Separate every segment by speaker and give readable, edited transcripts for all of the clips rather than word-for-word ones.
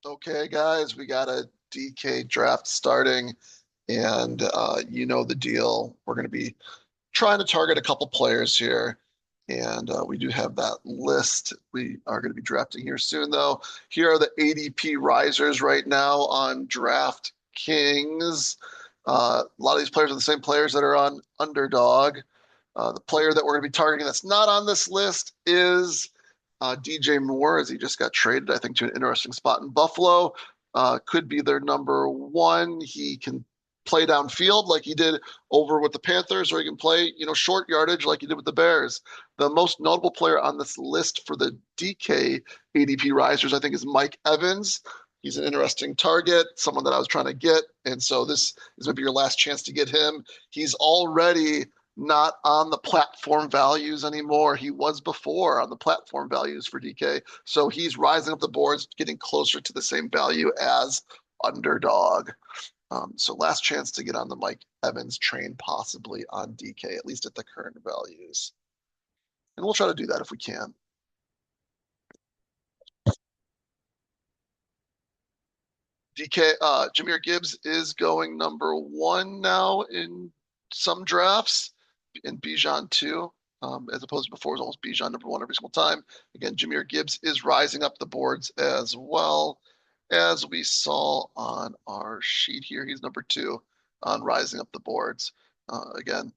Speaker 1: Okay, guys, we got a DK draft starting, and you know the deal. We're going to be trying to target a couple players here, and we do have that list. We are going to be drafting here soon, though. Here are the ADP risers right now on Draftkings. A lot of these players are the same players that are on Underdog. The player that we're going to be targeting that's not on this list is DJ Moore, as he just got traded, I think, to an interesting spot in Buffalo. Could be their number one. He can play downfield like he did over with the Panthers, or he can play, short yardage like he did with the Bears. The most notable player on this list for the DK ADP risers, I think, is Mike Evans. He's an interesting target, someone that I was trying to get. And so this is maybe your last chance to get him. He's already not on the platform values anymore. He was before on the platform values for DK. So he's rising up the boards, getting closer to the same value as Underdog. So last chance to get on the Mike Evans train, possibly on DK, at least at the current values. And we'll try to do that if we can. DK, Jahmyr Gibbs is going number one now in some drafts, and Bijan too, as opposed to before, it was almost Bijan number one every single time. Again, Jahmyr Gibbs is rising up the boards as well, as we saw on our sheet here. He's number two on rising up the boards. Again,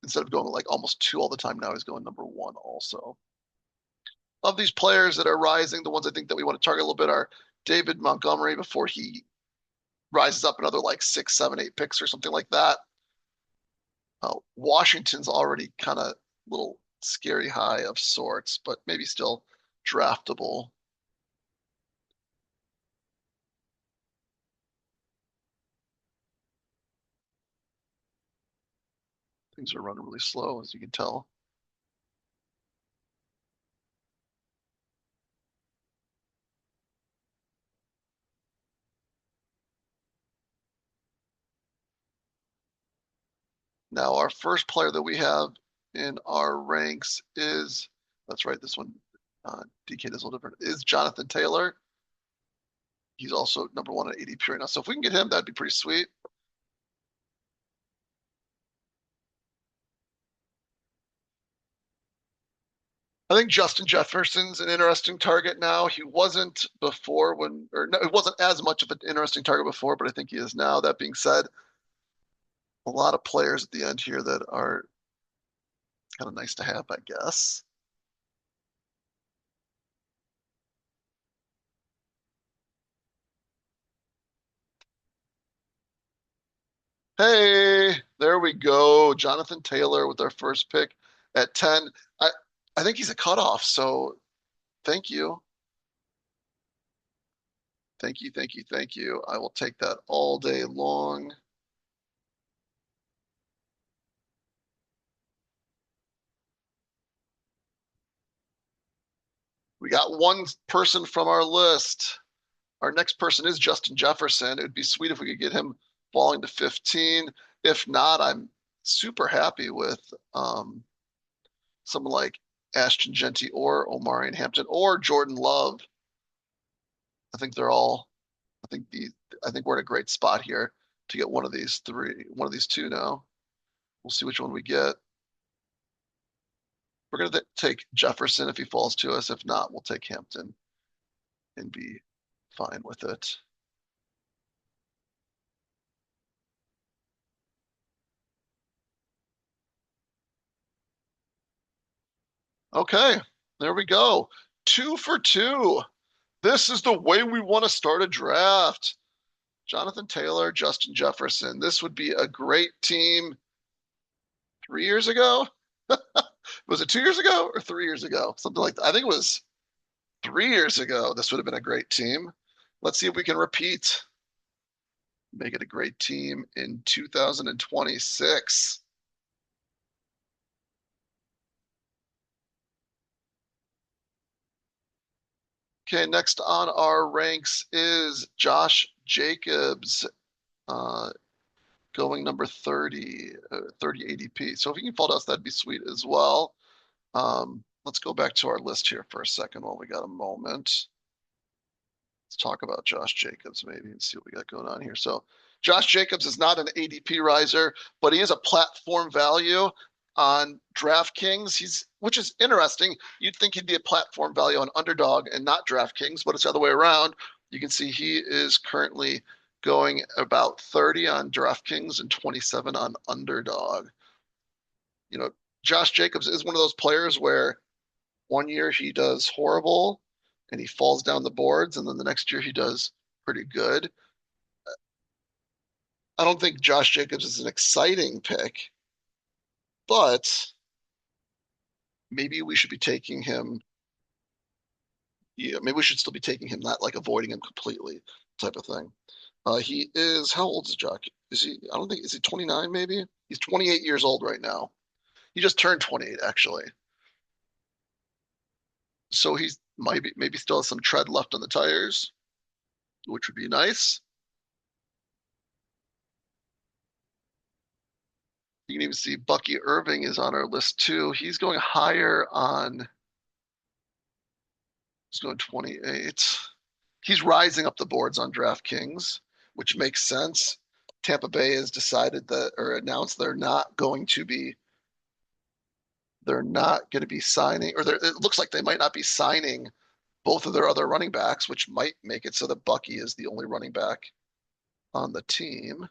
Speaker 1: instead of going like almost two all the time, now he's going number one also. Of these players that are rising, the ones I think that we want to target a little bit are David Montgomery before he rises up another like 6, 7, 8 picks or something like that. Washington's already kind of little scary high of sorts, but maybe still draftable. Things are running really slow, as you can tell. Now, our first player that we have in our ranks is, that's right, this one, DK is a little different, is Jonathan Taylor. He's also number one at ADP right now. So if we can get him, that'd be pretty sweet. I think Justin Jefferson's an interesting target now. He wasn't before or no, it wasn't as much of an interesting target before, but I think he is now. That being said, a lot of players at the end here that are kind of nice to have, I guess. Hey, there we go. Jonathan Taylor with our first pick at 10. I, I think he's a cutoff, so thank you. Thank you, thank you, thank you. I will take that all day long. We got one person from our list. Our next person is Justin Jefferson. It would be sweet if we could get him falling to 15. If not, I'm super happy with someone like Ashton Genty or Omarion Hampton or Jordan Love. I think they're all. I think we're in a great spot here to get one of these three, one of these two now. We'll see which one we get. We're gonna take Jefferson if he falls to us. If not, we'll take Hampton and be fine with it. Okay, there we go. 2 for 2. This is the way we want to start a draft. Jonathan Taylor, Justin Jefferson. This would be a great team 3 years ago. Was it 2 years ago or 3 years ago? Something like that. I think it was 3 years ago. This would have been a great team. Let's see if we can repeat. Make it a great team in 2026. Okay, next on our ranks is Josh Jacobs, uh, going number 30, 30 ADP. So if he can fall to us, that'd be sweet as well. Let's go back to our list here for a second while we got a moment. Let's talk about Josh Jacobs maybe and see what we got going on here. So Josh Jacobs is not an ADP riser, but he is a platform value on DraftKings. Which is interesting. You'd think he'd be a platform value on Underdog and not DraftKings, but it's the other way around. You can see he is currently going about 30 on DraftKings and 27 on Underdog. You know, Josh Jacobs is one of those players where one year he does horrible and he falls down the boards, and then the next year he does pretty good. I don't think Josh Jacobs is an exciting pick, but maybe we should be taking him. Yeah, maybe we should still be taking him, not like avoiding him completely, type of thing. He is how old is Jock? Is he? I don't think is he 29 maybe? He's 28 years old right now. He just turned 28 actually. So he's maybe still has some tread left on the tires, which would be nice. You can even see Bucky Irving is on our list too. He's going higher on, he's going 28. He's rising up the boards on DraftKings, which makes sense. Tampa Bay has decided that or announced they're not going to be signing, or it looks like they might not be signing both of their other running backs, which might make it so that Bucky is the only running back on the team.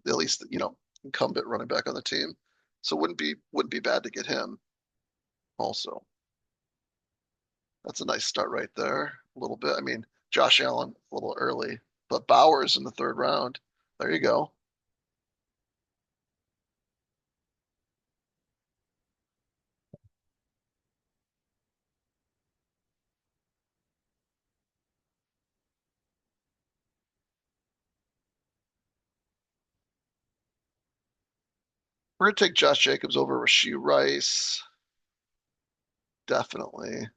Speaker 1: At least, incumbent running back on the team. So wouldn't be bad to get him also. That's a nice start right there. A little bit. I mean, Josh Allen a little early, but Bowers in the third round. There you go. We're gonna take Josh Jacobs over Rashee Rice. Definitely.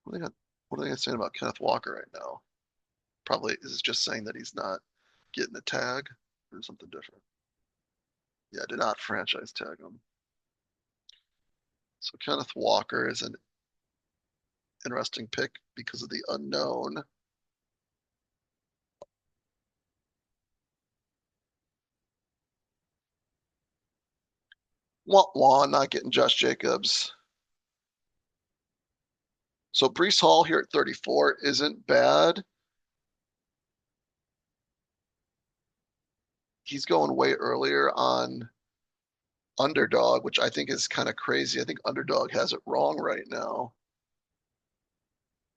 Speaker 1: What are they what are they saying about Kenneth Walker right now? Probably is it just saying that he's not getting a tag or something different? Yeah, did not franchise tag him. So Kenneth Walker is an interesting pick because of the unknown. Wah wah, not getting Josh Jacobs. So Brees Hall here at 34 isn't bad. He's going way earlier on Underdog, which I think is kind of crazy. I think Underdog has it wrong right now.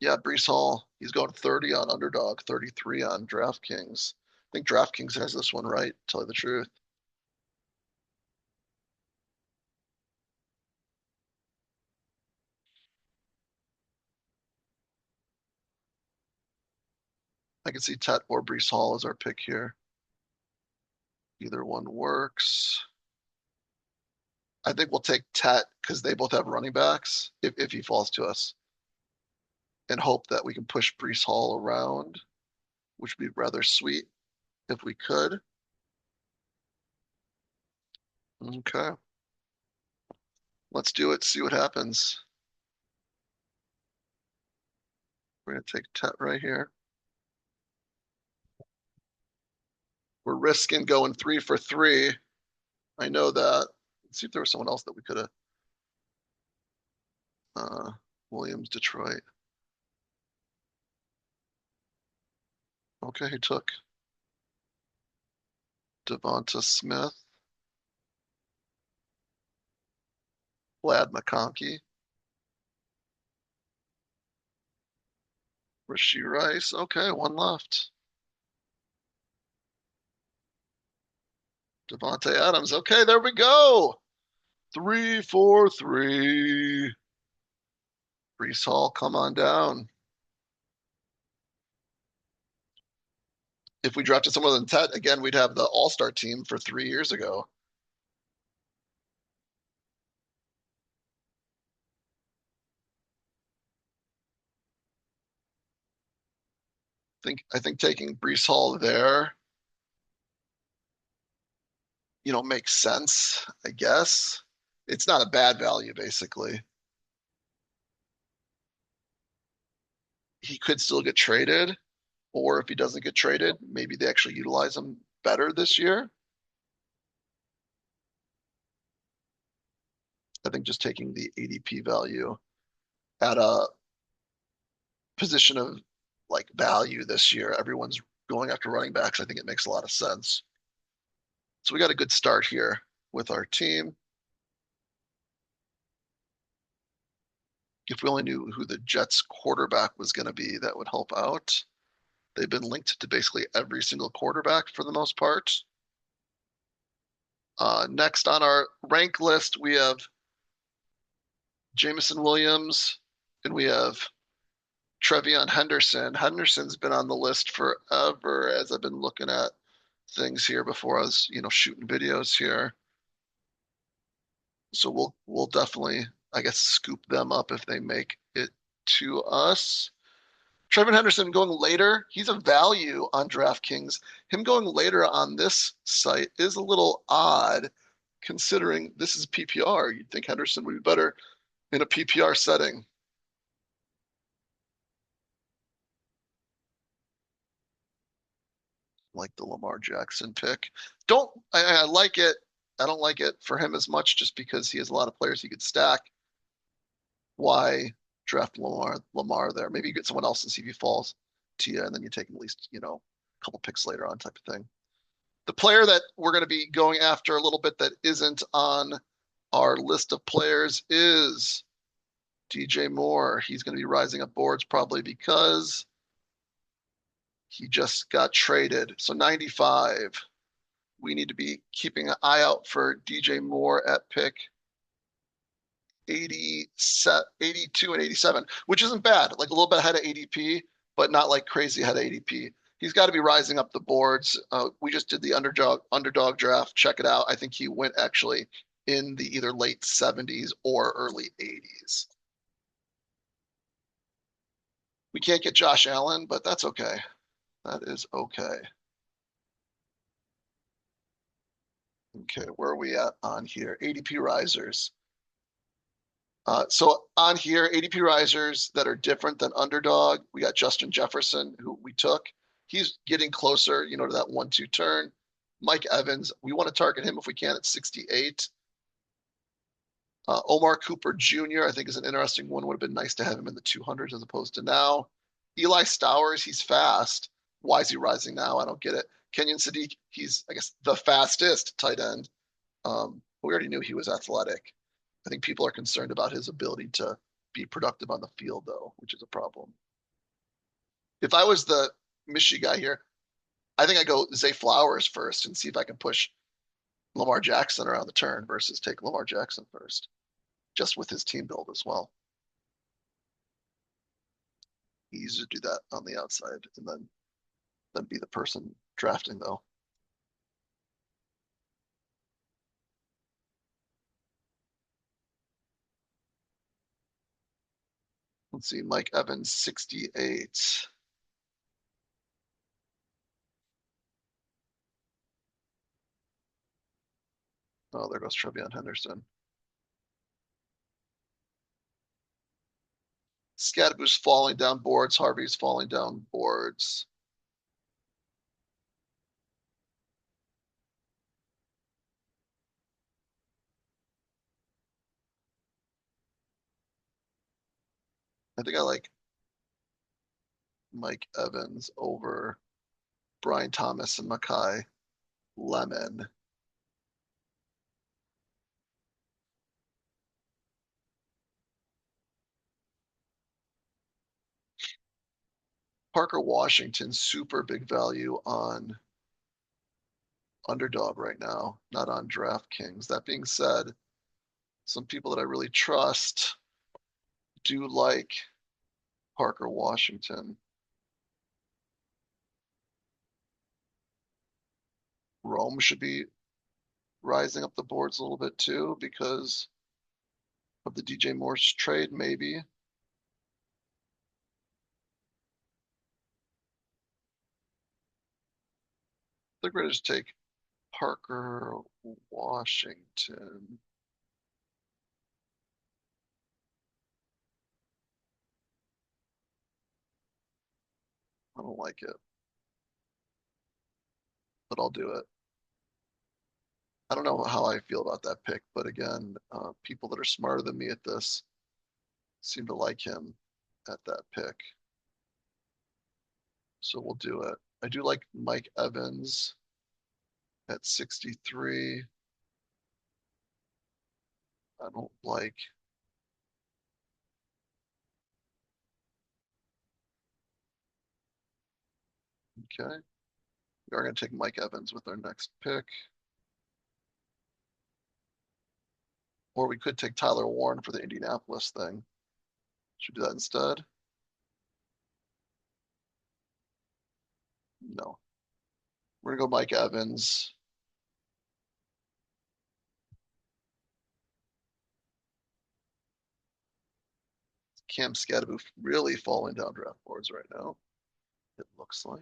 Speaker 1: Yeah, Brees Hall, he's going 30 on Underdog, 33 on DraftKings. I think DraftKings has this one right, to tell you the truth. I can see Tet or Brees Hall as our pick here. Either one works. I think we'll take Tet because they both have running backs if he falls to us, and hope that we can push Brees Hall around, which would be rather sweet if we could. Okay. Let's do it, see what happens. We're going to take Tet right here. We're risking going 3 for 3. I know that. Let's see if there was someone else that we could have. Williams, Detroit. Okay, he took Devonta Smith, Vlad McConkey, Rashee Rice. Okay, one left. Devontae Adams. Okay, there we go. 3 for 3. Brees Hall, come on down. If we drafted someone than Tet, again, we'd have the all-star team for 3 years ago. I think taking Brees Hall there, makes sense, I guess. It's not a bad value, basically. he could still get traded, or if he doesn't get traded, maybe they actually utilize him better this year. I think just taking the ADP value at a position of like value this year, everyone's going after running backs. I think it makes a lot of sense. So we got a good start here with our team. If we only knew who the Jets quarterback was going to be, that would help out. They've been linked to basically every single quarterback for the most part. Next on our rank list, we have Jameson Williams and we have Trevion Henderson. Henderson's been on the list forever as I've been looking at things here before I was, shooting videos here. So we'll definitely, I guess, scoop them up if they make it to us. Trevin Henderson going later, he's a value on DraftKings. Him going later on this site is a little odd considering this is PPR. You'd think Henderson would be better in a PPR setting. Like the Lamar Jackson pick. I like it. I don't like it for him as much just because he has a lot of players he could stack. Why draft Lamar there? Maybe you get someone else and see if he falls to you, and then you take him at least, a couple picks later on type of thing. The player that we're going to be going after a little bit that isn't on our list of players is DJ Moore. He's going to be rising up boards probably because he just got traded. So 95. We need to be keeping an eye out for DJ Moore at pick 80, 82 and 87, which isn't bad. Like a little bit ahead of ADP, but not like crazy ahead of ADP. He's got to be rising up the boards. We just did the underdog draft. Check it out. I think he went actually in the either late 70s or early 80s. We can't get Josh Allen, but that's okay. That is okay. Okay, where are we at on here? ADP risers. So on here, ADP risers that are different than underdog. We got Justin Jefferson, who we took. He's getting closer, to that 1-2 turn. Mike Evans, we want to target him if we can at 68. Omar Cooper Jr., I think is an interesting one. Would have been nice to have him in the 200s as opposed to now. Eli Stowers, he's fast. Why is he rising now? I don't get it. Kenyon Sadiq, he's, I guess, the fastest tight end. We already knew he was athletic. I think people are concerned about his ability to be productive on the field, though, which is a problem. If I was the Michi guy here, I think I go Zay Flowers first and see if I can push Lamar Jackson around the turn versus take Lamar Jackson first, just with his team build as well. Easy to do that on the outside and then be the person drafting, though. Let's see, Mike Evans, 68. Oh, there goes Trevion Henderson. Scadaboo's falling down boards. Harvey's falling down boards. I think I like Mike Evans over Brian Thomas and Makai Lemon. Parker Washington, super big value on underdog right now, not on DraftKings. That being said, some people that I really trust do like Parker Washington. Rome should be rising up the boards a little bit too because of the DJ Morse trade, maybe. They're going to just take Parker Washington. don't like it, but I'll do it. I don't know how I feel about that pick, but again, people that are smarter than me at this seem to like him at that pick. So we'll do it. I do like Mike Evans at 63. I don't like. Okay. We are going to take Mike Evans with our next pick. Or we could take Tyler Warren for the Indianapolis thing. Should we do that instead? No. We're going to go Mike Evans. Cam Scadaboo really falling down draft boards right now, it looks like.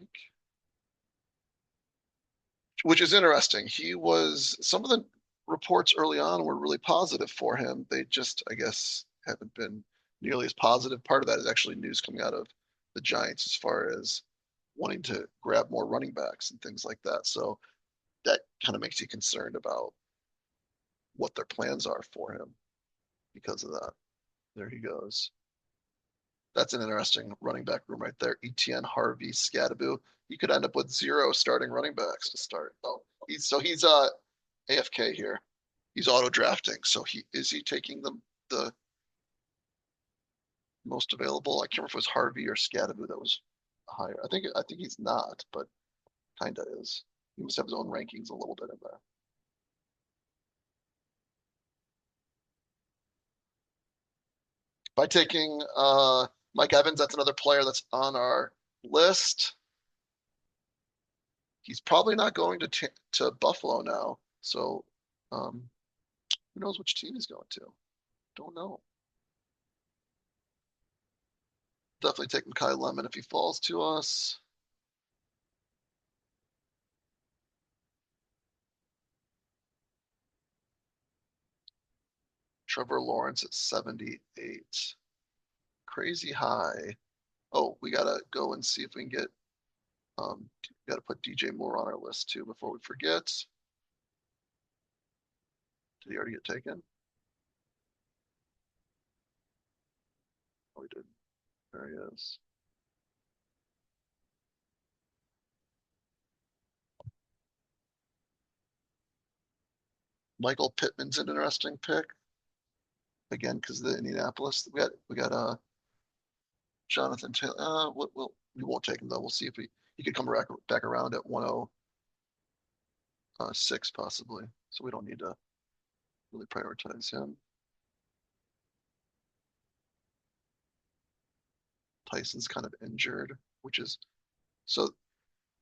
Speaker 1: Which is interesting. Some of the reports early on were really positive for him. They just, I guess, haven't been nearly as positive. Part of that is actually news coming out of the Giants as far as wanting to grab more running backs and things like that. So that kind of makes you concerned about what their plans are for him because of that. There he goes. That's an interesting running back room right there. Etienne, Harvey, Scadaboo. You could end up with 0 starting running backs to start. Oh, he's AFK here. He's auto drafting. So he taking the most available? I can't remember if it was Harvey or Scadaboo that was higher. I think he's not, but kinda is. He must have his own rankings a little bit in there. By taking Mike Evans, that's another player that's on our list. He's probably not going to Buffalo now. So who knows which team he's going to? Don't know. Definitely taking Kai Lemon if he falls to us. Trevor Lawrence at 78. Crazy high. Oh, we gotta go and see if we can get we gotta put DJ Moore on our list too before we forget. Did he already get taken? Oh, he did. There he is. Michael Pittman's an interesting pick. Again, because of the Indianapolis. We got Jonathan Taylor. We won't take him though. We'll see if he could come back around at 106 possibly. So we don't need to really prioritize him. Tyson's kind of injured, which is so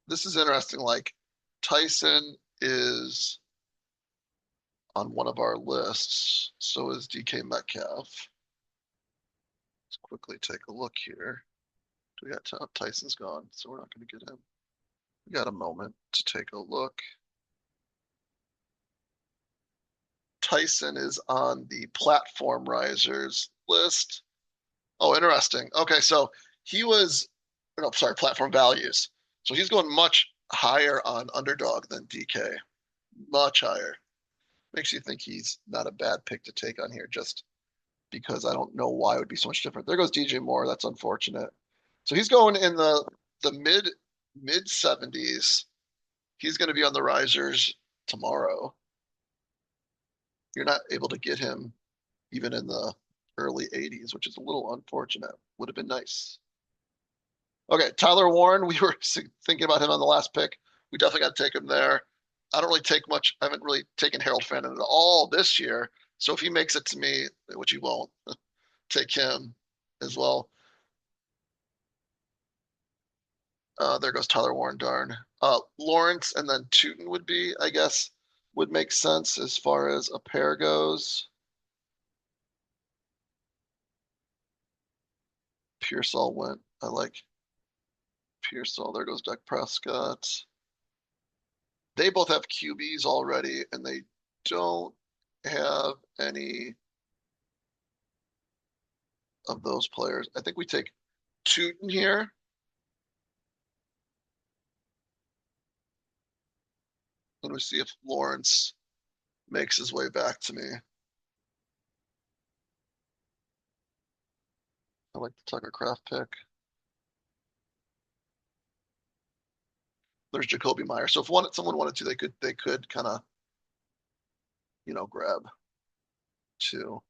Speaker 1: this is interesting. Like Tyson is on one of our lists, so is DK Metcalf. Let's quickly take a look here. We got Tyson's gone, so we're not going to get him. We got a moment to take a look. Tyson is on the platform risers list. Oh, interesting. Okay, so he was, no, sorry, platform values. So he's going much higher on underdog than DK. Much higher. Makes you think he's not a bad pick to take on here just because I don't know why it would be so much different. There goes DJ Moore. That's unfortunate. So he's going in the mid 70s. He's going to be on the risers tomorrow. You're not able to get him even in the early 80s, which is a little unfortunate. Would have been nice. Okay, Tyler Warren, we were thinking about him on the last pick. We definitely got to take him there. I don't really take much. I haven't really taken Harold Fannin at all this year. So if he makes it to me, which he won't, take him as well. There goes Tyler Warren, darn. Lawrence and then Tootin would be, I guess, would make sense as far as a pair goes. Pearsall went. I like Pearsall. There goes Dak Prescott. They both have QBs already, and they don't have any of those players. I think we take Tootin here. Let me see if Lawrence makes his way back to me. I like the Tucker Craft pick. There's Jacoby Meyer. So if someone wanted to, they could kind of, grab two.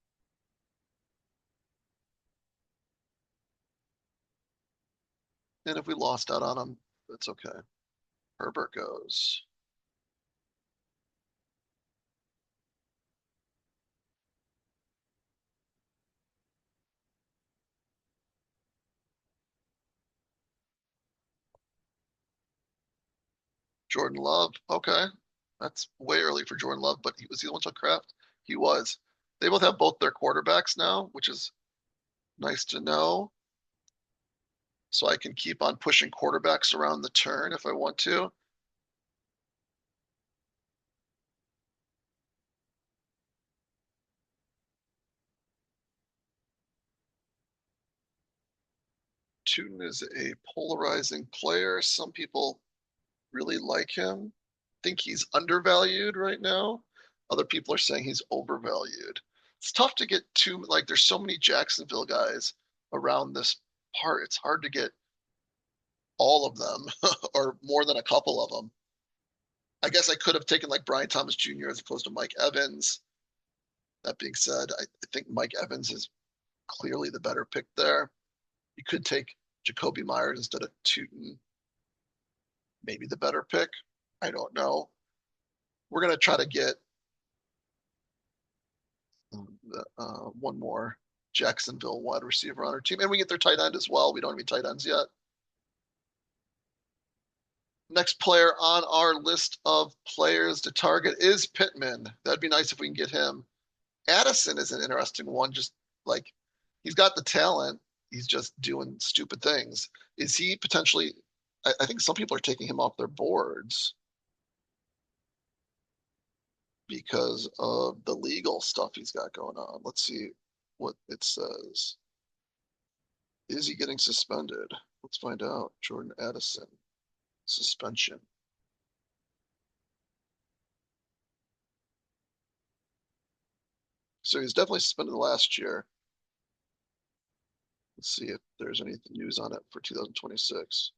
Speaker 1: And if we lost out on him, that's okay. Herbert goes. Jordan Love. Okay. That's way early for Jordan Love, but was he the one to Kraft? He was. They both have both their quarterbacks now, which is nice to know. So I can keep on pushing quarterbacks around the turn if I want to. Tootin is a polarizing player. Some people really like him. Think he's undervalued right now. Other people are saying he's overvalued. It's tough to get there's so many Jacksonville guys around this part. It's hard to get all of them or more than a couple of them. I guess I could have taken like Brian Thomas Jr. as opposed to Mike Evans. That being said, I think Mike Evans is clearly the better pick there. You could take Jacoby Myers instead of Tootin. Maybe the better pick. I don't know. We're going to try to get one more Jacksonville wide receiver on our team. And we get their tight end as well. We don't have any tight ends yet. Next player on our list of players to target is Pittman. That'd be nice if we can get him. Addison is an interesting one. Just like he's got the talent, he's just doing stupid things. Is he potentially? I think some people are taking him off their boards because of the legal stuff he's got going on. Let's see what it says. Is he getting suspended? Let's find out. Jordan Addison, suspension. So he's definitely suspended last year. Let's see if there's any news on it for 2026.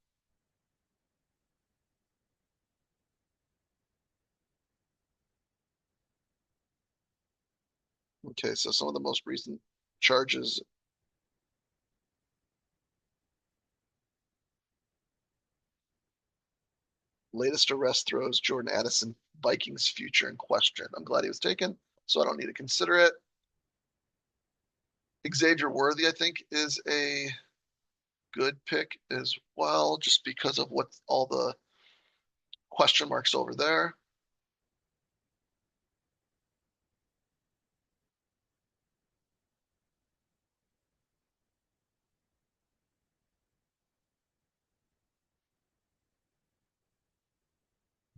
Speaker 1: Okay, so some of the most recent charges. Latest arrest throws Jordan Addison Vikings future in question. I'm glad he was taken, so I don't need to consider it. Xavier Worthy, I think, is a good pick as well, just because of what all the question marks over there.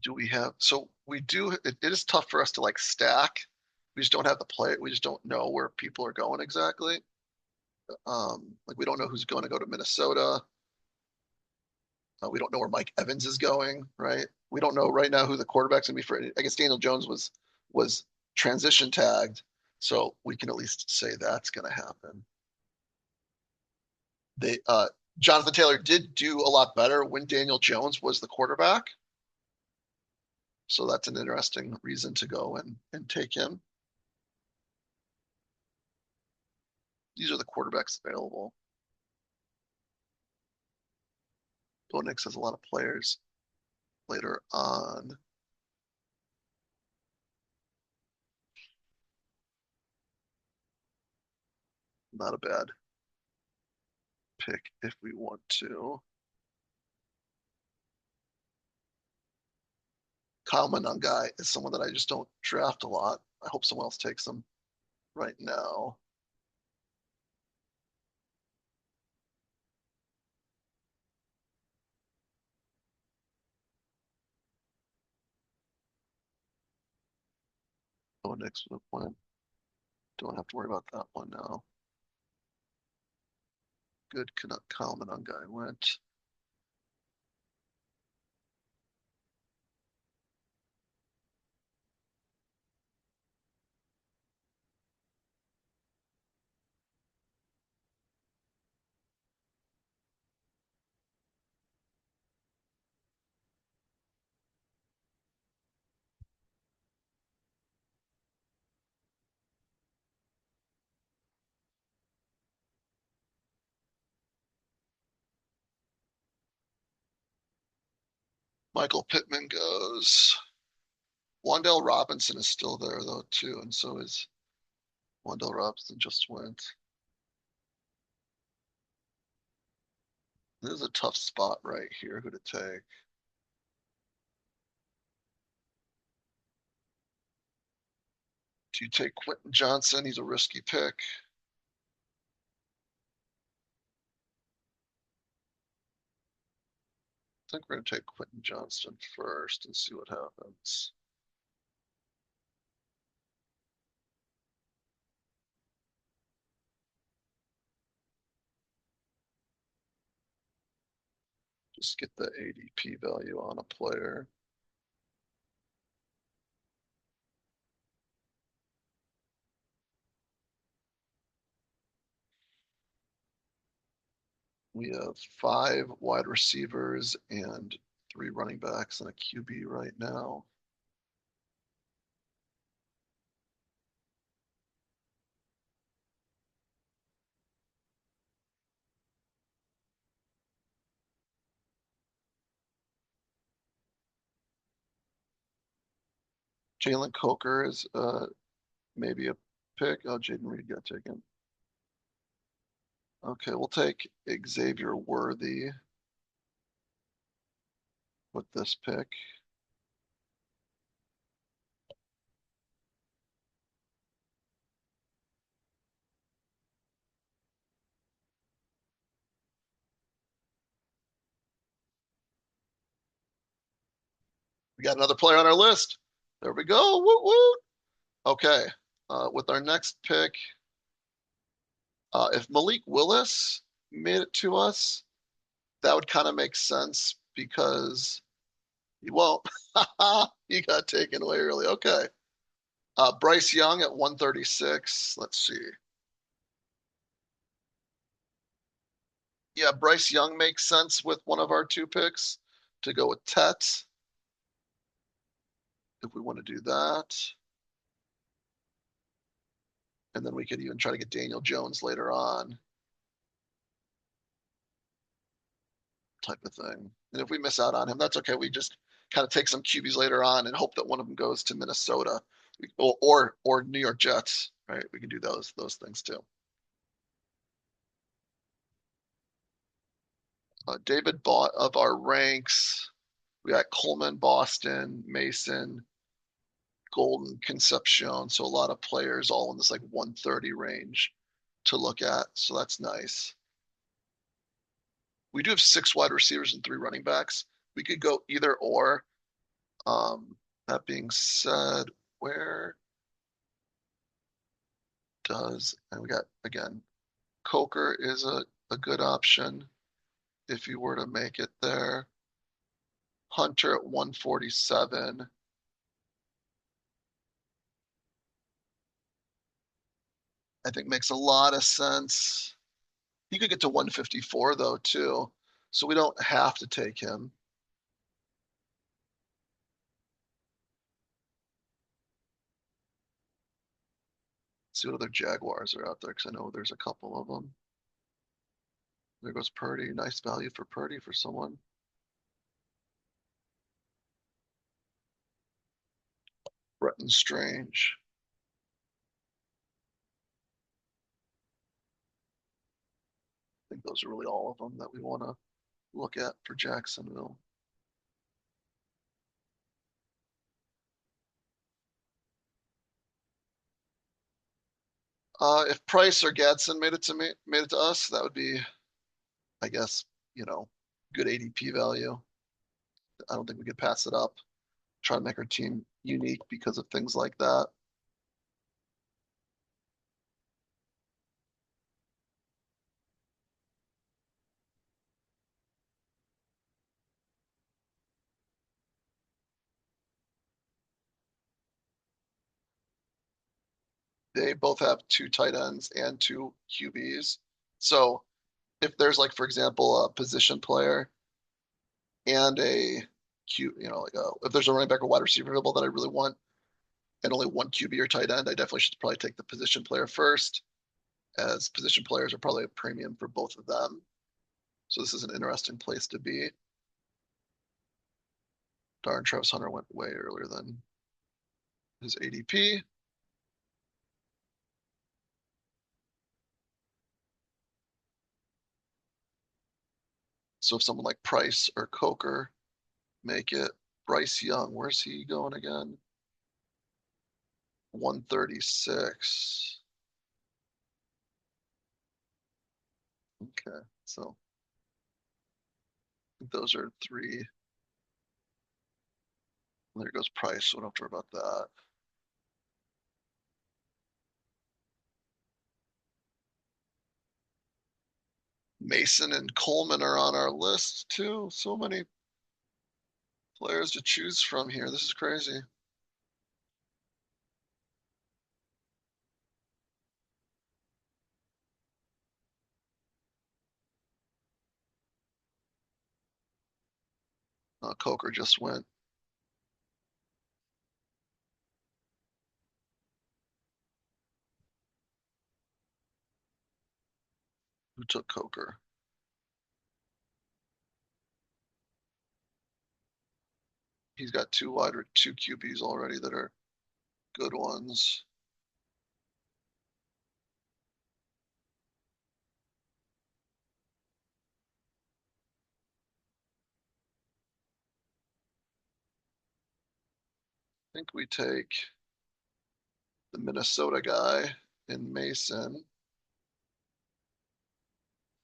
Speaker 1: Do we have, so we do, it is tough for us to like stack. We just don't have the play. We just don't know where people are going exactly. Like we don't know who's going to go to Minnesota. We don't know where Mike Evans is going, right? We don't know right now who the quarterback's gonna be for. I guess Daniel Jones was transition tagged, so we can at least say that's gonna happen. They Jonathan Taylor did do a lot better when Daniel Jones was the quarterback, so that's an interesting reason to go and take him. These are the quarterbacks available. Bo Nix has a lot of players later on. Not a bad pick if we want to. Kyle Monangai is someone that I just don't draft a lot. I hope someone else takes him right now. Oh, next one. Don't have to worry about that one now. Good. Kyle Monangai went. Michael Pittman goes. Wandale Robinson is still there though too, and so is Wandale Robinson just went. This is a tough spot right here, who to take. Do you take Quentin Johnson? He's a risky pick. I think we're going to take Quentin Johnson first and see what happens. Just get the ADP value on a player. We have 5 wide receivers and 3 running backs and a QB right now. Jalen Coker is maybe a pick. Oh, Jaden Reed got taken. Okay, we'll take Xavier Worthy with this pick. We got another player on our list. There we go. Woo woo. Okay, with our next pick, if Malik Willis made it to us, that would kind of make sense because he won't. He got taken away early. Okay. Bryce Young at 136. Let's see. Yeah, Bryce Young makes sense with one of our 2 picks to go with Tet if we want to do that. And then we could even try to get Daniel Jones later on, type of thing. And if we miss out on him, that's okay. We just kind of take some QBs later on and hope that one of them goes to Minnesota or New York Jets, right? We can do those things too. David bought of our ranks. We got Coleman, Boston, Mason, Golden, Concepcion. So a lot of players all in this like 130 range to look at. So that's nice. We do have 6 wide receivers and 3 running backs. We could go either or. That being said, where and we got, again, Coker is a good option if you were to make it there. Hunter at 147. I think makes a lot of sense. He could get to 154 though too, so we don't have to take him. Let's see what other Jaguars are out there because I know there's a couple of them. There goes Purdy. Nice value for Purdy for someone. Bretton Strange. I think those are really all of them that we want to look at for Jacksonville. If Price or Gadsden made it to us, that would be, I guess, good ADP value. I don't think we could pass it up. Try to make our team unique because of things like that. They both have 2 tight ends and 2 QBs. So if there's like, for example, a position player and a Q, if there's a running back or wide receiver available that I really want and only 1 QB or tight end, I definitely should probably take the position player first, as position players are probably a premium for both of them. So this is an interesting place to be. Darn, Travis Hunter went way earlier than his ADP. So if someone like Price or Coker make it, Bryce Young, where's he going again? 136. Okay, so those are three. There goes Price, so we don't have to worry about that. Mason and Coleman are on our list too. So many players to choose from here. This is crazy. Coker just went. Who took Coker? He's got two QBs already that are good ones. I think we take the Minnesota guy in Mason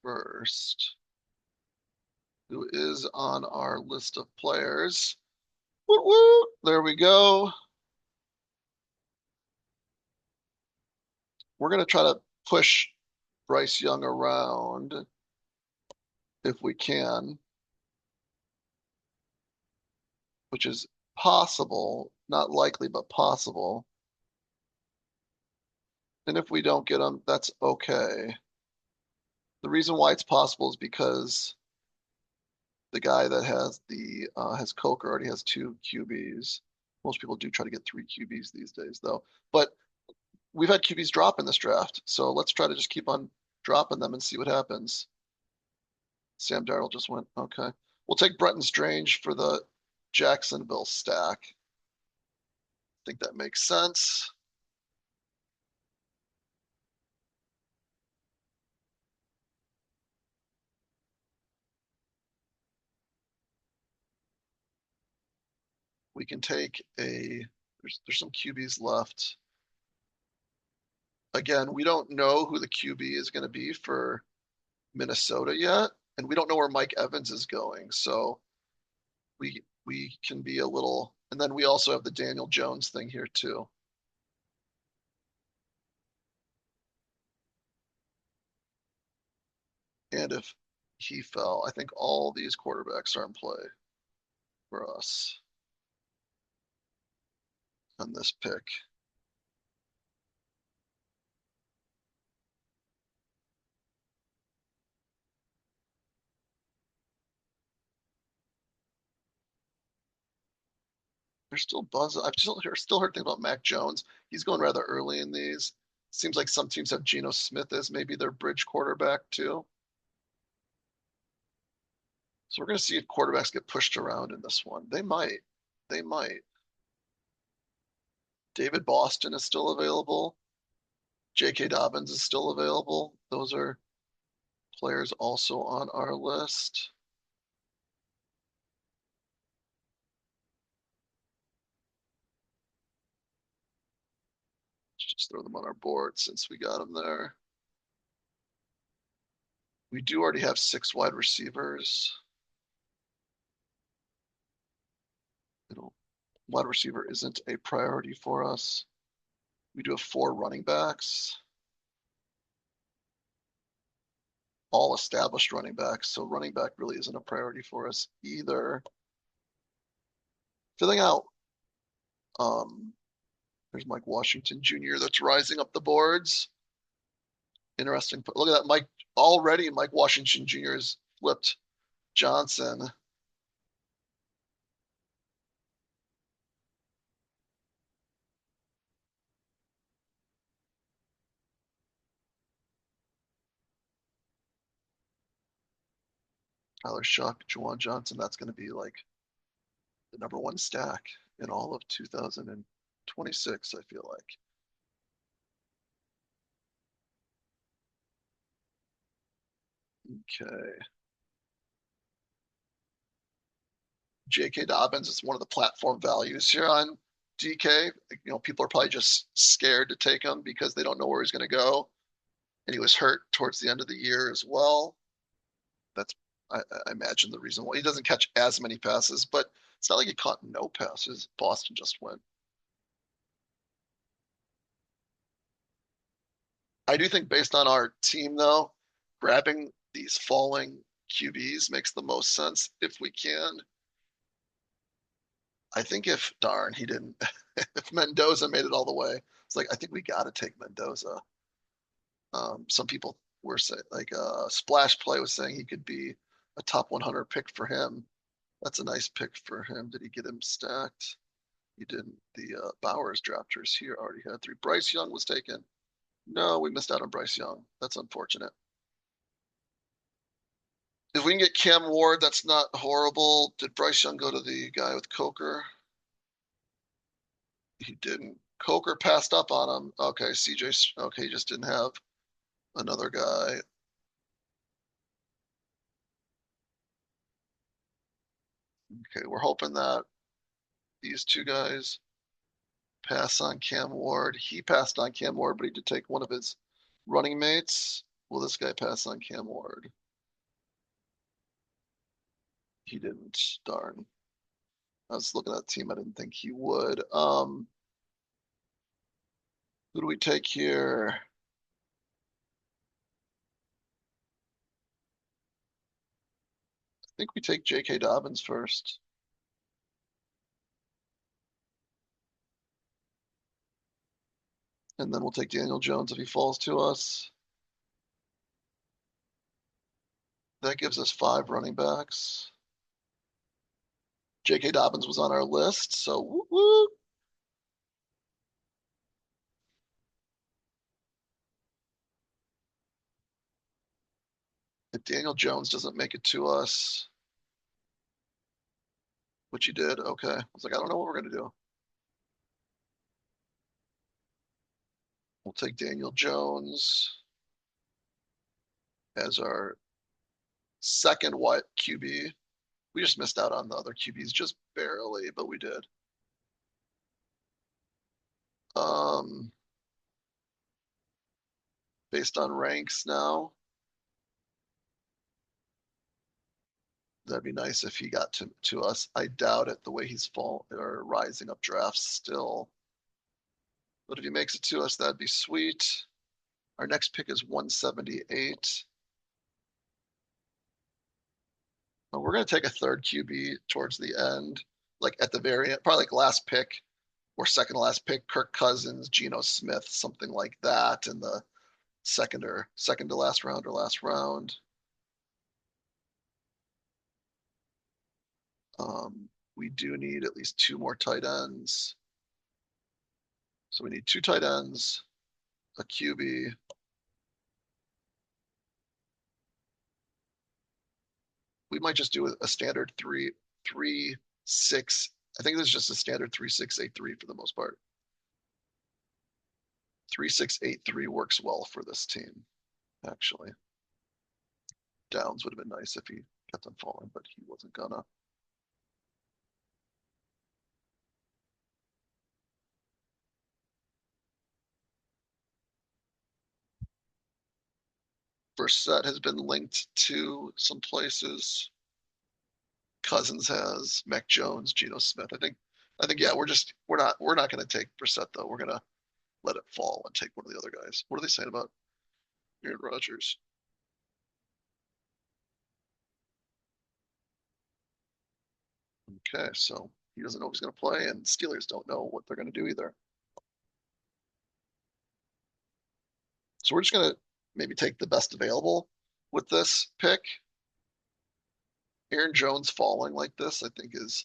Speaker 1: first, who is on our list of players. Woo woo! There we go. We're going to try to push Bryce Young around if we can, which is possible, not likely, but possible. And if we don't get him, that's okay. The reason why it's possible is because the guy that has Coker already has two QBs. Most people do try to get three QBs these days, though. But we've had QBs drop in this draft, so let's try to just keep on dropping them and see what happens. Sam Darnold just went. Okay. We'll take Bretton Strange for the Jacksonville stack. I think that makes sense. We can take there's some QBs left. Again, we don't know who the QB is going to be for Minnesota yet, and we don't know where Mike Evans is going. So we can be a little, and then we also have the Daniel Jones thing here too. And if he fell, I think all these quarterbacks are in play for us on this pick. There's still buzz. I've still heard things about Mac Jones. He's going rather early in these. Seems like some teams have Geno Smith as maybe their bridge quarterback too. So we're going to see if quarterbacks get pushed around in this one. They might. They might. David Boston is still available. J.K. Dobbins is still available. Those are players also on our list. Let's just throw them on our board since we got them there. We do already have 6 wide receivers. Wide receiver isn't a priority for us. We do have 4 running backs, all established running backs. So running back really isn't a priority for us either. Filling out, there's Mike Washington Jr. that's rising up the boards. Interesting. Look at that, Mike. Already, Mike Washington Jr. has flipped Johnson. Tyler Shuck, Juwan Johnson. That's going to be like the number one stack in all of 2026, I feel like. Okay. J.K. Dobbins is one of the platform values here on DK. People are probably just scared to take him because they don't know where he's going to go. And he was hurt towards the end of the year as well. That's, I imagine, the reason why he doesn't catch as many passes, but it's not like he caught no passes. Boston just went. I do think based on our team, though, grabbing these falling QBs makes the most sense if we can. I think if, darn, he didn't, if Mendoza made it all the way, it's like, I think we got to take Mendoza. Some people were saying, like, Splash Play was saying he could be a top 100 pick for him. That's a nice pick for him. Did he get him stacked? He didn't. The Bowers drafters here already had three. Bryce Young was taken. No, we missed out on Bryce Young. That's unfortunate. If we can get Cam Ward, that's not horrible. Did Bryce Young go to the guy with Coker? He didn't. Coker passed up on him. Okay, CJ. Okay, he just didn't have another guy. Okay, we're hoping that these two guys pass on Cam Ward. He passed on Cam Ward, but he did take one of his running mates. Will this guy pass on Cam Ward? He didn't. Darn. I was looking at the team. I didn't think he would. Who do we take here? I think we take J.K. Dobbins first. And then we'll take Daniel Jones if he falls to us. That gives us 5 running backs. J.K. Dobbins was on our list, so woo woo. If Daniel Jones doesn't make it to us, which he did, okay. I was like, I don't know what we're going to do. We'll take Daniel Jones as our second white QB. We just missed out on the other QBs just barely, but we did. Um, Based on ranks now, that'd be nice if he got to us. I doubt it the way he's fall or rising up drafts still. But if he makes it to us, that'd be sweet. Our next pick is 178. We're going to take a third QB towards the end, like at the very end, probably like last pick or second to last pick, Kirk Cousins, Geno Smith, something like that in the second to last round or last round. We do need at least 2 more tight ends. So we need 2 tight ends, a QB. We might just do a standard 3-6. I think this is just a standard 3-6-8-3 for the most part. 3-6-8-3 works well for this team, actually. Downs would have been nice if he kept on falling, but he wasn't gonna. First set has been linked to some places. Cousins has Mac Jones, Geno Smith. I think yeah, we're not gonna take Brissett though. We're gonna let it fall and take one of the other guys. What are they saying about Aaron Rodgers? Okay, so he doesn't know if he's gonna play, and Steelers don't know what they're gonna do either. So we're just gonna maybe take the best available with this pick. Aaron Jones falling like this, I think, is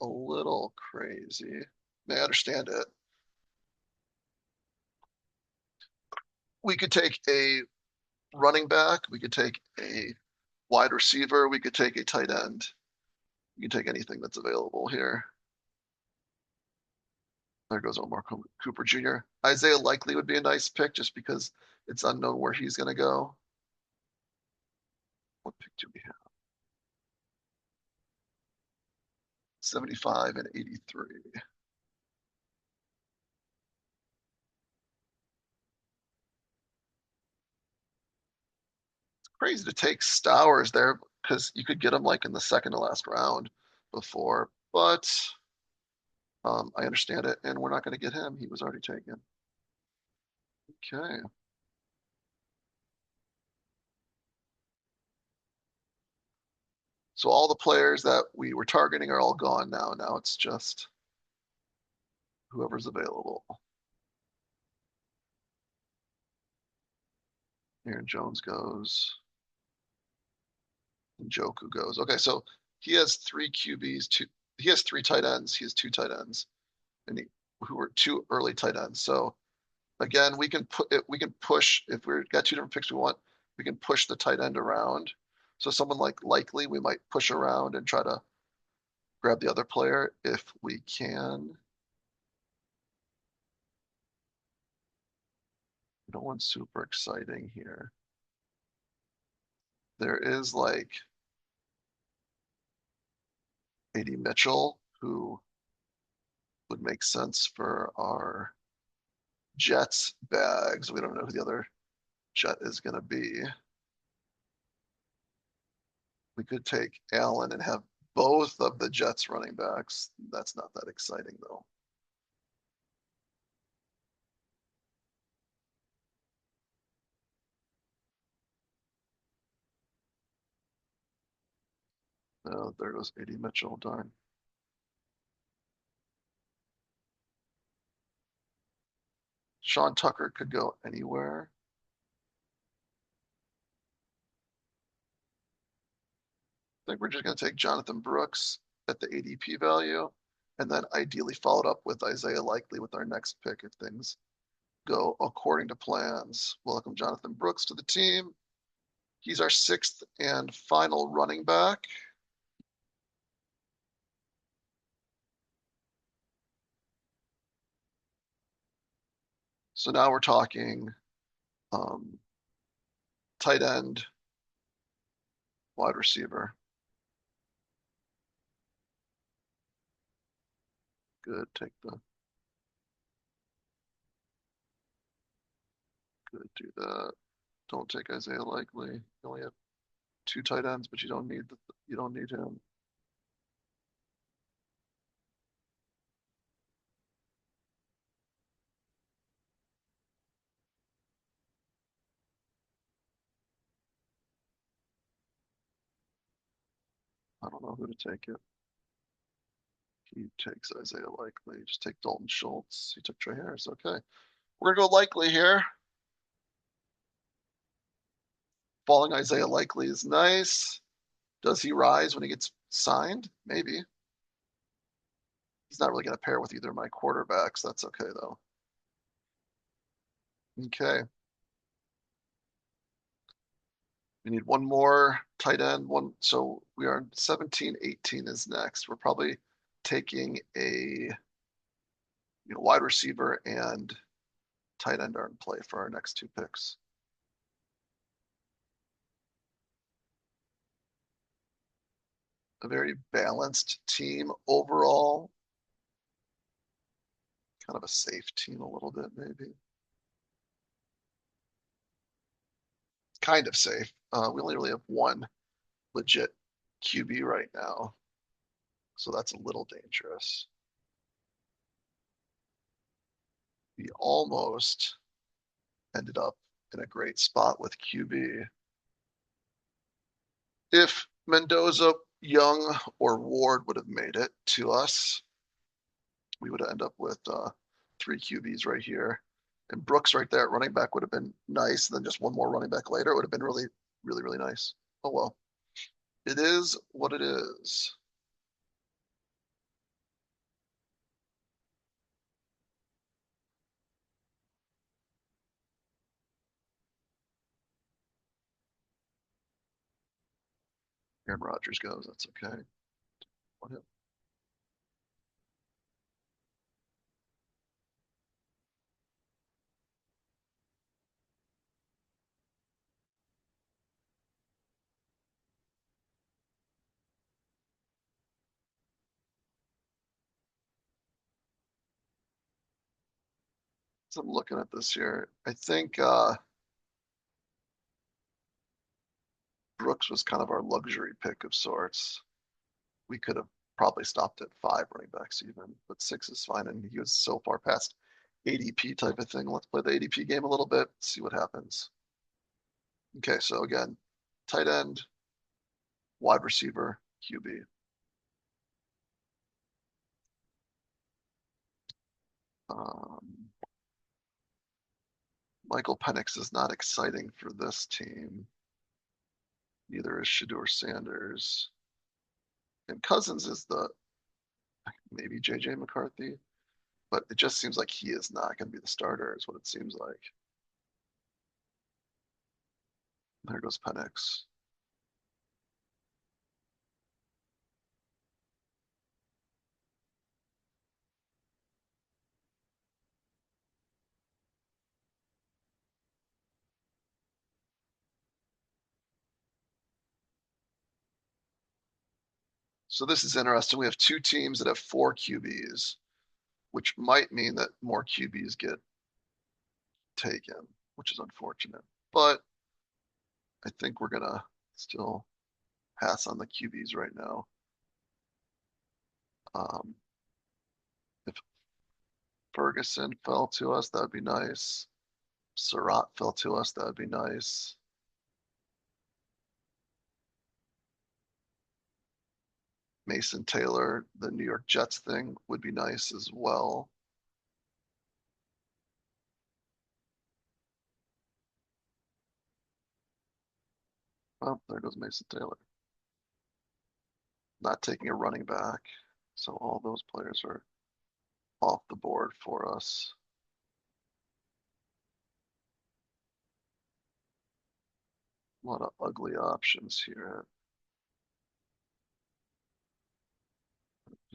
Speaker 1: a little crazy. I understand it. We could take a running back, we could take a wide receiver, we could take a tight end. You can take anything that's available here. There goes Omar Cooper Jr. Isaiah Likely would be a nice pick just because it's unknown where he's going to go. What pick do we have? 75 and 83. Crazy to take Stowers there because you could get him like in the second to last round before, but I understand it, and we're not going to get him. He was already taken. Okay. So all the players that we were targeting are all gone now. Now it's just whoever's available. Aaron Jones goes. And Joku goes. Okay, so he has three QBs, he has three tight ends, he has two tight ends, and who were two early tight ends. So again, we can push if we've got two different picks we want, we can push the tight end around. So someone like Likely, we might push around and try to grab the other player if we can. No one's super exciting here. There is like AD Mitchell, who would make sense for our Jets bags. We don't know who the other Jet is going to be. We could take Allen and have both of the Jets running backs. That's not that exciting, though. Oh, there goes AD Mitchell. Darn. Sean Tucker could go anywhere. I think we're just going to take Jonathan Brooks at the ADP value, and then ideally followed up with Isaiah Likely with our next pick if things go according to plans. Welcome Jonathan Brooks to the team. He's our sixth and final running back. So now we're talking um, tight end, wide receiver. Good. Good. Do that. Don't take Isaiah Likely. You only have two tight ends, but you don't need him. I don't know who to take it. He takes Isaiah Likely. Just take Dalton Schultz. He took Trey Harris. Okay. We're gonna go Likely here. Falling Isaiah Likely is nice. Does he rise when he gets signed? Maybe. He's not really gonna pair with either of my quarterbacks. That's okay though. Okay. We need one more tight end. So we are 17, 18 is next. We're probably taking a wide receiver and tight end are in play for our next two picks. A very balanced team overall. Kind of a safe team a little bit, maybe. Kind of safe. We only really have one legit QB right now. So that's a little dangerous. We almost ended up in a great spot with QB. If Mendoza, Young, or Ward would have made it to us, we would end up with three QBs right here. And Brooks right there at running back would have been nice. And then just one more running back later it would have been really, really, really nice. Oh well. It is what it is. Aaron Rodgers goes. That's okay. So I'm looking at this here. I think Brooks was kind of our luxury pick of sorts. We could have probably stopped at 5 running backs even, but 6 is fine. And he was so far past ADP type of thing. Let's play the ADP game a little bit, see what happens. Okay, so again, tight end, wide receiver, QB. Um, Michael Penix is not exciting for this team. Neither is Shedeur Sanders. And Cousins is the maybe JJ McCarthy, but it just seems like he is not going to be the starter, is what it seems like. There goes Penix. So this is interesting. We have 2 teams that have 4 QBs, which might mean that more QBs get taken, which is unfortunate. But I think we're going to still pass on the QBs right now. Um, if Ferguson fell to us, that would be nice. Surratt fell to us, that would be nice. Mason Taylor, the New York Jets thing would be nice as well. Oh, there goes Mason Taylor. Not taking a running back. So all those players are off the board for us. A lot of ugly options here at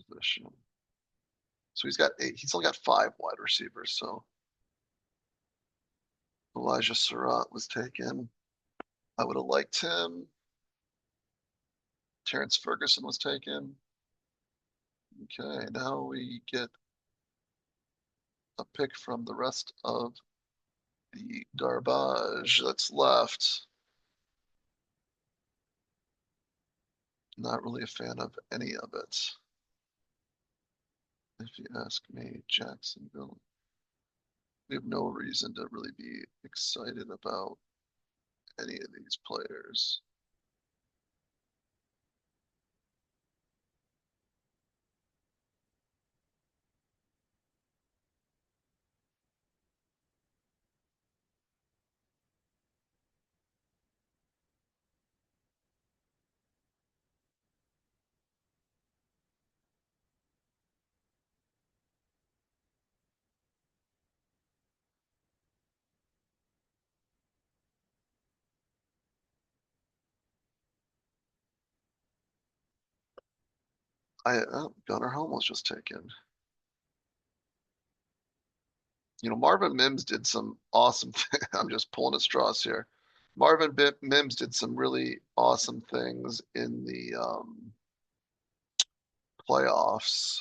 Speaker 1: position. So he's got 8. He's only got 5 wide receivers. So Elijah Surratt was taken. I would have liked him. Terrence Ferguson was taken. Okay, now we get a pick from the rest of the garbage that's left. Not really a fan of any of it. If you ask me, Jacksonville, we have no reason to really be excited about any of these players. Gunnar Helm was just taken. Marvin Mims did some awesome things. I'm just pulling at straws here. Mims did some really awesome things in the playoffs.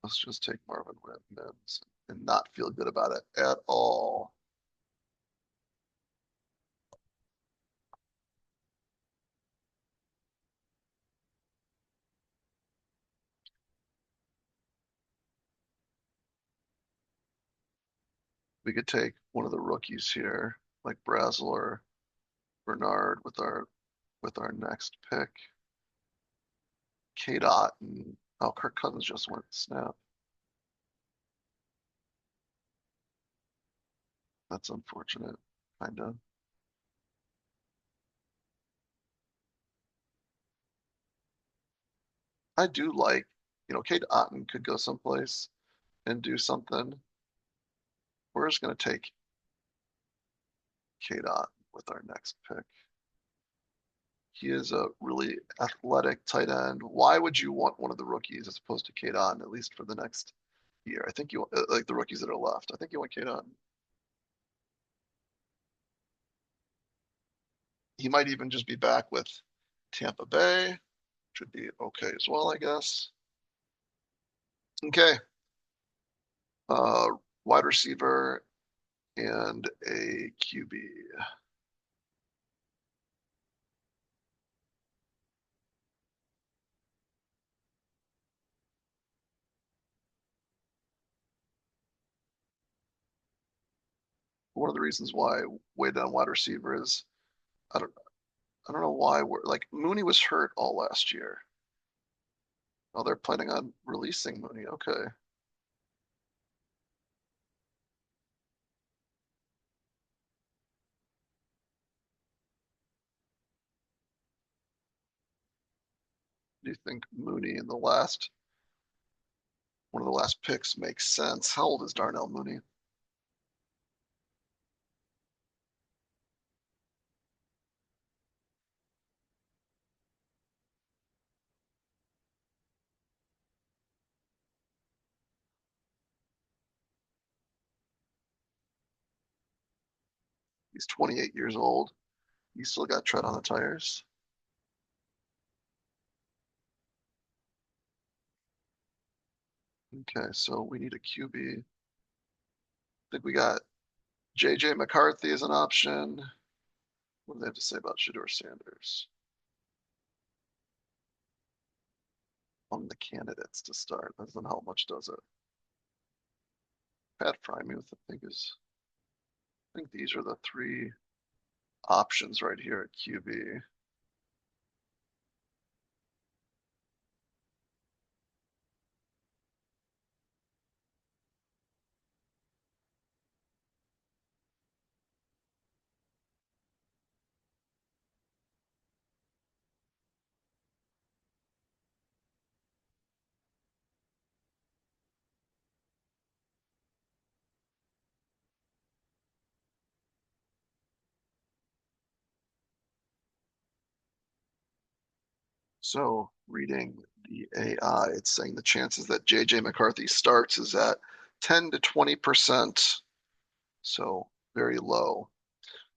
Speaker 1: Let's just take Marvin Mims and not feel good about it at all. We could take one of the rookies here, like Brazel or Bernard with our next pick. K. Dot and Kirk Cousins just went snap. That's unfortunate, kind of. I do like, Kate Otten could go someplace and do something. We're just going to take K-Dot with our next pick. He is a really athletic tight end. Why would you want one of the rookies as opposed to K-Dot, at least for the next year? I think you like the rookies that are left. I think you want K-Dot. He might even just be back with Tampa Bay. Should be okay as well, I guess. Okay. Uh, Wide receiver and a QB. One of the reasons why way down wide receiver is I don't I don't know why we're like Mooney was hurt all last year. Oh, they're planning on releasing Mooney. Okay. Do you think Mooney in the last one of the last picks makes sense? How old is Darnell Mooney? He's 28 years old. He's still got tread on the tires. Okay, so we need a QB. I think we got JJ McCarthy as an option. What do they have to say about Shedeur Sanders? On the candidates to start. That doesn't help much, does it? Pat Frymuth, I think these are the three options right here at QB. So reading the AI, it's saying the chances that JJ McCarthy starts is at 10 to 20%. So very low.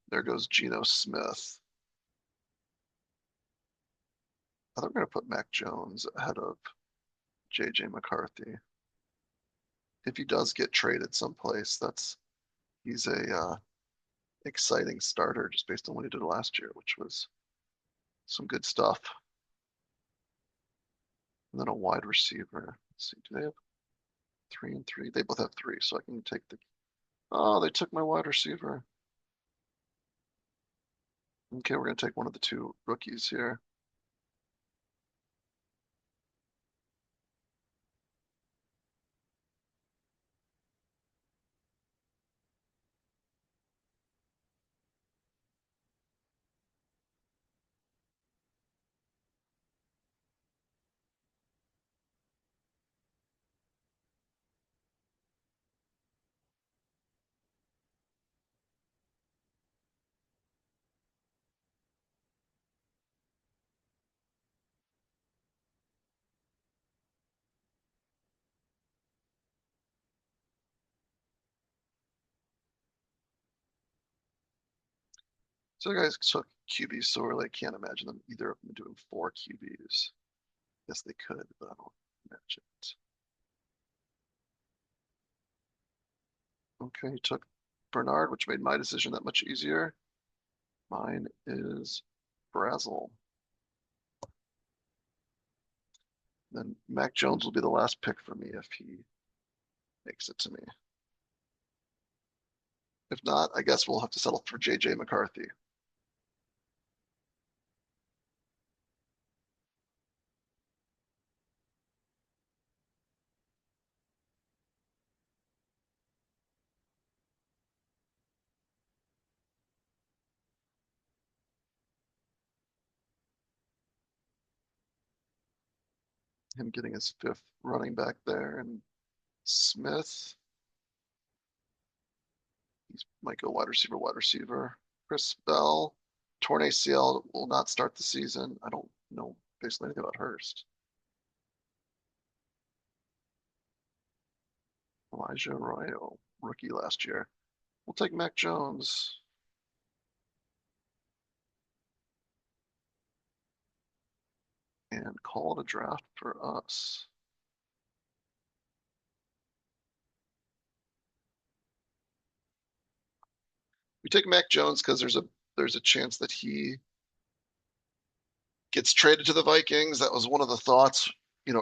Speaker 1: There goes Geno Smith. I think we're going to put Mac Jones ahead of JJ McCarthy. If he does get traded someplace, he's a exciting starter just based on what he did last year, which was some good stuff. And then a wide receiver. Let's see, do they have 3 and 3? They both have 3, so I can take the. Oh, they took my wide receiver. Okay, we're gonna take one of the 2 rookies here. So the guys took QBs so early, I can't imagine them either of them doing 4 QBs. Yes, they could, but I don't imagine it. Okay, he took Bernard, which made my decision that much easier. Mine is Brazel. Then Mac Jones will be the last pick for me if he makes it to me. If not, I guess we'll have to settle for JJ McCarthy. Him getting his 5th running back there, and Smith. He might go wide receiver, wide receiver. Chris Bell, torn ACL, will not start the season. I don't know basically anything about Hurst. Elijah Arroyo, rookie last year. We'll take Mac Jones. And call it a draft for us. We take Mac Jones because there's a chance that he gets traded to the Vikings. That was one of the thoughts,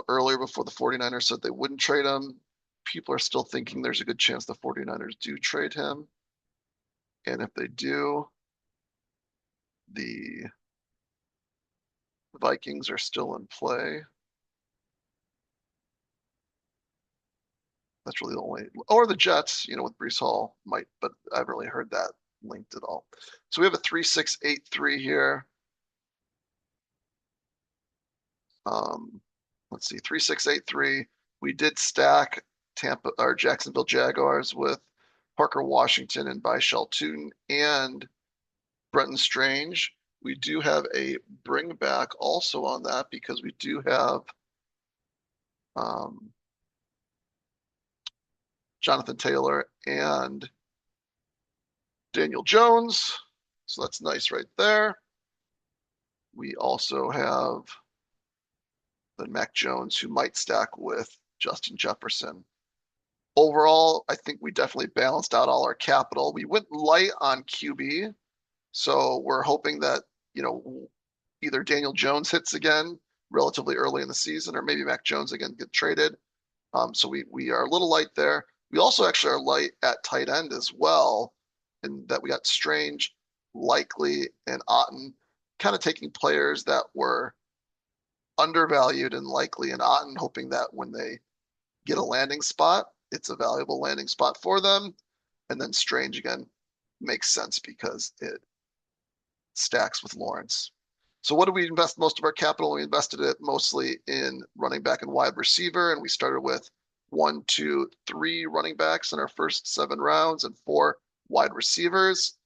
Speaker 1: earlier before the 49ers said they wouldn't trade him. People are still thinking there's a good chance the 49ers do trade him. And if they do, the Vikings are still in play. That's really the only, or the Jets, with Breece Hall might, but I haven't really heard that linked at all. So we have a 3-6-8-3 here. Let's see, 3-6-8-3. We did stack Tampa or Jacksonville Jaguars with Parker Washington and Byshell Tootin and Brenton Strange. We do have a bring back also on that because we do have Jonathan Taylor and Daniel Jones. So that's nice right there. We also have the Mac Jones who might stack with Justin Jefferson. Overall, I think we definitely balanced out all our capital. We went light on QB, so we're hoping that, either Daniel Jones hits again relatively early in the season, or maybe Mac Jones again get traded. So we are a little light there. We also actually are light at tight end as well, in that we got Strange, Likely, and Otten, kind of taking players that were undervalued and Likely and Otten, hoping that when they get a landing spot, it's a valuable landing spot for them. And then Strange again makes sense because it stacks with Lawrence. So what did we invest most of our capital? We invested it mostly in running back and wide receiver, and we started with 1, 2, 3 running backs in our first 7 rounds and 4 wide receivers.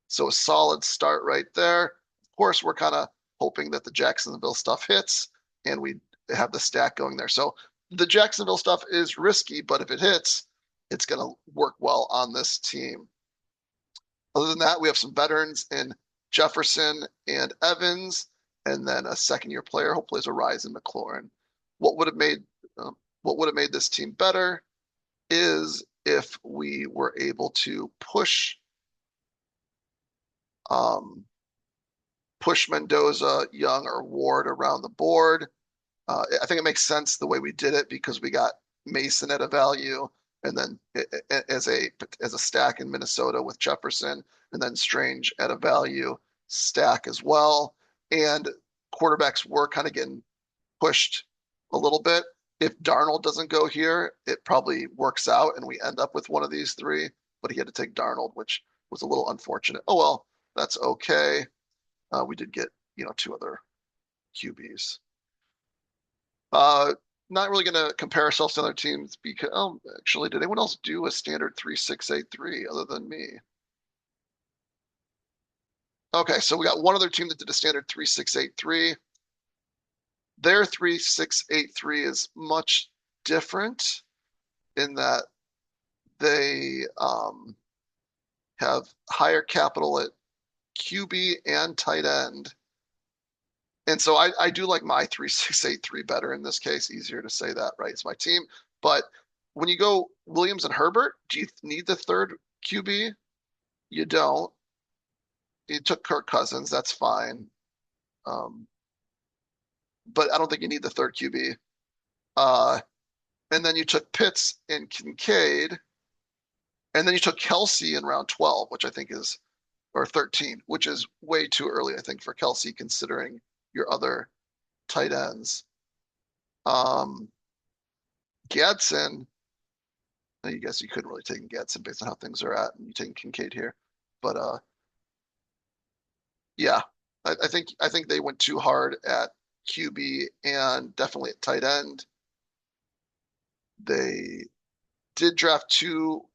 Speaker 1: So a solid start right there. Of course, we're kind of hoping that the Jacksonville stuff hits and we have the stack going there. So the Jacksonville stuff is risky, but if it hits, it's going to work well on this team. Other than that, we have some veterans in Jefferson and Evans, and then a second-year player, hopefully is a rise in McLaurin. What would have made this team better is if we were able to push Mendoza, Young, or Ward around the board. I think it makes sense the way we did it because we got Mason at a value, and then as a stack in Minnesota with Jefferson, and then Strange at a value stack as well. And quarterbacks were kind of getting pushed a little bit. If Darnold doesn't go here, it probably works out and we end up with one of these 3, but he had to take Darnold, which was a little unfortunate. Oh, well, that's okay. We did get, 2 other QBs. Not really going to compare ourselves to other teams because, actually, did anyone else do a standard 3-6-8-3 other than me? Okay, so we got one other team that did a standard 3-6-8-3. Their 3-6-8-3 is much different in that they have higher capital at QB and tight end. And so I do like my 3-6-8-3 better in this case. Easier to say that, right? It's my team. But when you go Williams and Herbert, do you need the third QB? You don't. You took Kirk Cousins. That's fine. But I don't think you need the third QB. And then you took Pitts and Kincaid. And then you took Kelsey in round 12, which I think is, or 13, which is way too early, I think, for Kelsey, considering your other tight ends. Gadsden, I guess you couldn't really take Gadsden based on how things are at, and you taking Kincaid here. But yeah, I think they went too hard at QB and definitely at tight end. They did draft 2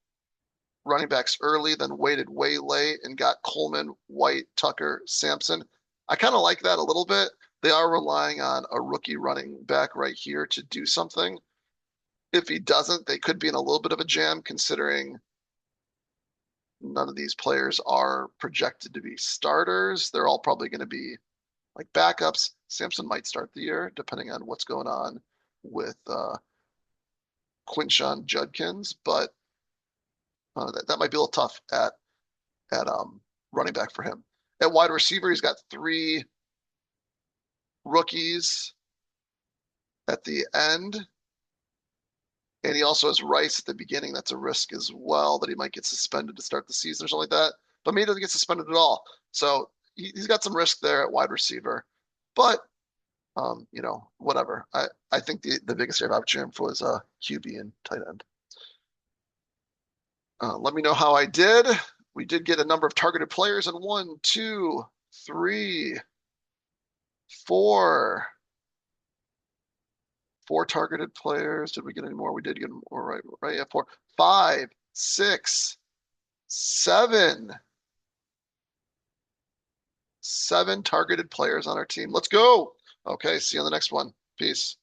Speaker 1: running backs early, then waited way late and got Coleman, White, Tucker, Sampson. I kind of like that a little bit. They are relying on a rookie running back right here to do something. If he doesn't, they could be in a little bit of a jam considering none of these players are projected to be starters. They're all probably going to be like backups. Sampson might start the year depending on what's going on with Quinshon Judkins, but that might be a little tough at running back for him. At wide receiver, he's got three rookies at the end. And he also has Rice at the beginning. That's a risk as well that he might get suspended to start the season or something like that. But maybe he doesn't get suspended at all. So he's got some risk there at wide receiver. But whatever. I think the biggest area of opportunity was QB and tight end. Let me know how I did. We did get a number of targeted players in 1, 2, 3, 4. 4 targeted players. Did we get any more? We did get more, right? Right, yeah, 4, 5, 6, 7. 7 targeted players on our team. Let's go. Okay, see you on the next one. Peace.